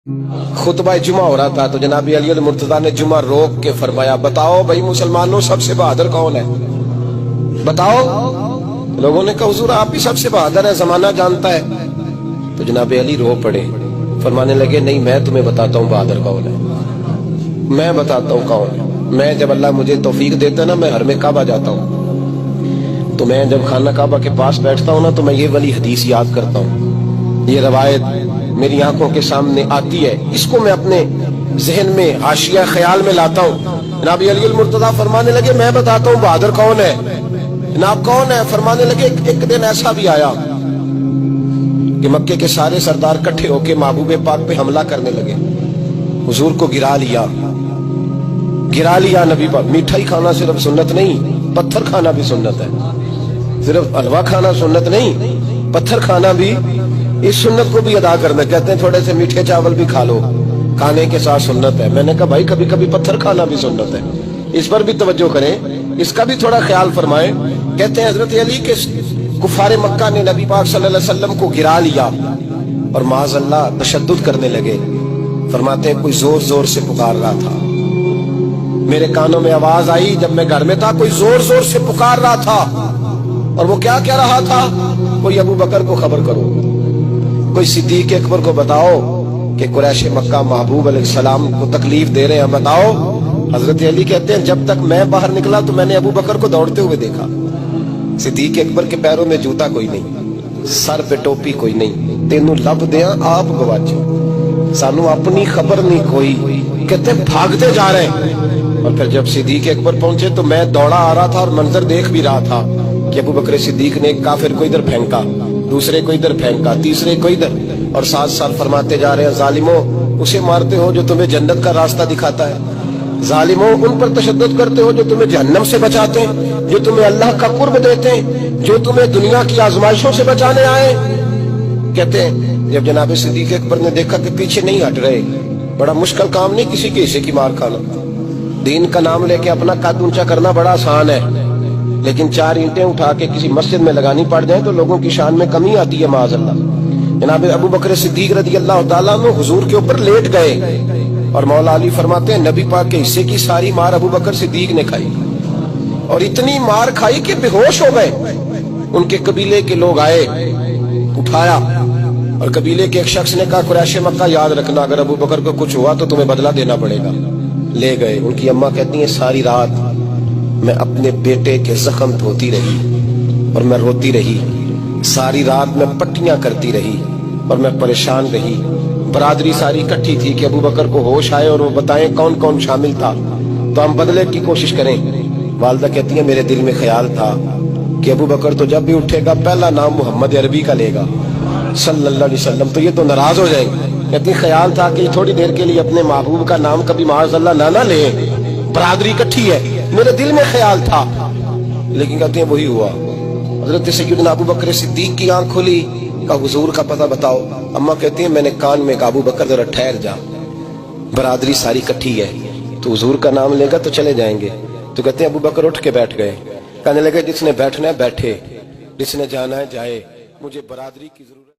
खुतबा जुमा हो रहा था तो जनाब अली मुर्तजा ने जुमा रोक के फरमाया, बताओ भाई मुसलमानों सबसे बहादुर कौन है, बताओ। लोगों ने कहा हुजूर आप ही सबसे बहादुर है, जमाना जानता है। तो जनाब अली रो पड़े, फरमाने लगे नहीं मैं तुम्हें बताता हूँ बहादुर कौन है, मैं बताता हूँ कौन है। मैं जब अल्लाह मुझे तौफीक देता ना, मैं हर में काबा जाता हूँ, तो मैं जब खाना काबा के पास बैठता हूँ ना, तो मैं ये वाली हदीस याद करता हूँ, ये रवायत मेरी आंखों के सामने आती है, इसको मैं अपने जहन में हाशिया ख्याल में लाता हूँ। जनाब अली मुर्तजा फरमाने लगे मैं बताता हूँ बहादुर कौन है। जनाब कौन है? फरमाने लगे एक दिन ऐसा भी आया कि मक्के के सारे सरदार इकट्ठे होके महबूब पाक पे हमला करने लगे, हुजूर को गिरा लिया नबी पाक। मीठा ही खाना सिर्फ सुन्नत नहीं, पत्थर खाना भी सुन्नत है। सिर्फ हलवा खाना सुन्नत नहीं, पत्थर खाना भी इस सुन्नत को भी अदा करना। कहते हैं थोड़े से मीठे चावल भी खा लो, खाने के साथ सुन्नत है। मैंने कहा भाई कभी कभी पत्थर खाना भी सुन्नत है, इस पर भी तवज्जो करें, इसका भी थोड़ा ख्याल फरमाएं। कहते हैं हजरत अली के कुफारे मक्का ने नबी पाक सल्लल्लाहु अलैहि वसल्लम को गिरा लिया और माज़अल्लाह तशद्दुद करने लगे। फरमाते हैं कोई जोर जोर से पुकार रहा था, मेरे कानों में आवाज आई जब मैं घर में था, कोई जोर जोर से पुकार रहा था। और वो क्या कह रहा था? कोई अबू बकर को खबर करो, कोई सिद्दीक अकबर को बताओ कि कुरैश मक्का महबूब अलैहिस्सलाम को तकलीफ दे रहे हैं, बताओ। हजरत अली कहते हैं जब तक मैं बाहर निकला तो मैंने अबू बकर को दौड़ते हुए देखा, सिद्दीक अकबर के पैरों में जूता कोई नहीं, सर पे टोपी कोई नहीं, तेनू लब दिया आप गवाचे, सानू अपनी खबर नहीं कोई। कहते भागते जा रहे हैं। और फिर जब सिद्दीक अकबर पहुंचे तो मैं दौड़ा आ रहा था और मंजर देख भी रहा था कि अबू बकर सिद्दीक ने एक काफिर को इधर फेंका, दूसरे को इधर फेंका, तीसरे को इधर, और साथ साथ फरमाते जा रहे हैं जालिमो उसे मारते हो जो तुम्हें जन्नत का रास्ता दिखाता है, जालिमो उन पर तशद्दुद करते हो जो तुम्हें जहन्नम से बचाते हैं, जो तुम्हें अल्लाह का कुर्ब देते हैं, जो तुम्हें दुनिया की आजमाइशों से बचाने आए। कहते हैं जब जनाब सिद्दीक अकबर ने देखा कि पीछे नहीं हट रहे, बड़ा मुश्किल काम नहीं किसी के हिस्से की मार खाना, दीन का नाम लेके अपना कद ऊंचा करना बड़ा आसान है, लेकिन चार ईंटें उठा के किसी मस्जिद में लगानी पड़ जाए तो लोगों की शान में कमी आती है माज़अल्लाह। जनाब अबू बकर सिद्दीक रज़ी अल्लाह तआला अन्हु हुजूर के ऊपर लेट गए और मौला अली फरमाते हैं नबी पाक के हिस्से की सारी मार अबू बकर सिद्दीक ने खाई, और इतनी मार खाई कि बेहोश हो गए। उनके कबीले के लोग आए, उठाया, और कबीले के एक शख्स ने कहा कुरैश मक्का याद रखना, अगर अबू बकर को कुछ हुआ तो तुम्हें बदला देना पड़ेगा। ले गए। उनकी अम्मा कहती है सारी रात मैं अपने बेटे के जख्म धोती रही और मैं रोती रही, सारी रात मैं पट्टियां करती रही और मैं परेशान रही। बरादरी सारी इकट्ठी थी कि अबू बकर को होश आए और वो बताएं कौन कौन शामिल था तो हम बदले की कोशिश करें। वालिदा कहती है मेरे दिल में ख्याल था कि अबू बकर तो जब भी उठेगा पहला नाम मोहम्मद अरबी का लेगा सल्लल्लाहु अलैहि वसल्लम, तो ये तो नाराज हो जाएंगे। कहती ख्याल था कि थोड़ी देर के लिए अपने महबूब का नाम कभी माज़अल्लाह ना ले, बरादरी इकट्ठी है, मेरे दिल में ख्याल था। लेकिन कहते हैं वही हुआ। हजरत सैयदना अबू बकर सिद्दीक की आंख खुली, का हुजूर का पता बताओ। अम्मा कहती है मैंने कान में अबू बकर जरा ठहर जा, बरादरी सारी इकट्ठी है, तो हुजूर का नाम लेगा तो चले जाएंगे। तो कहते हैं अबू बकर उठ के बैठ गए, कहने लगे जिसने बैठना है बैठे, जिसने जाना है जाए, मुझे बरादरी की जरूरत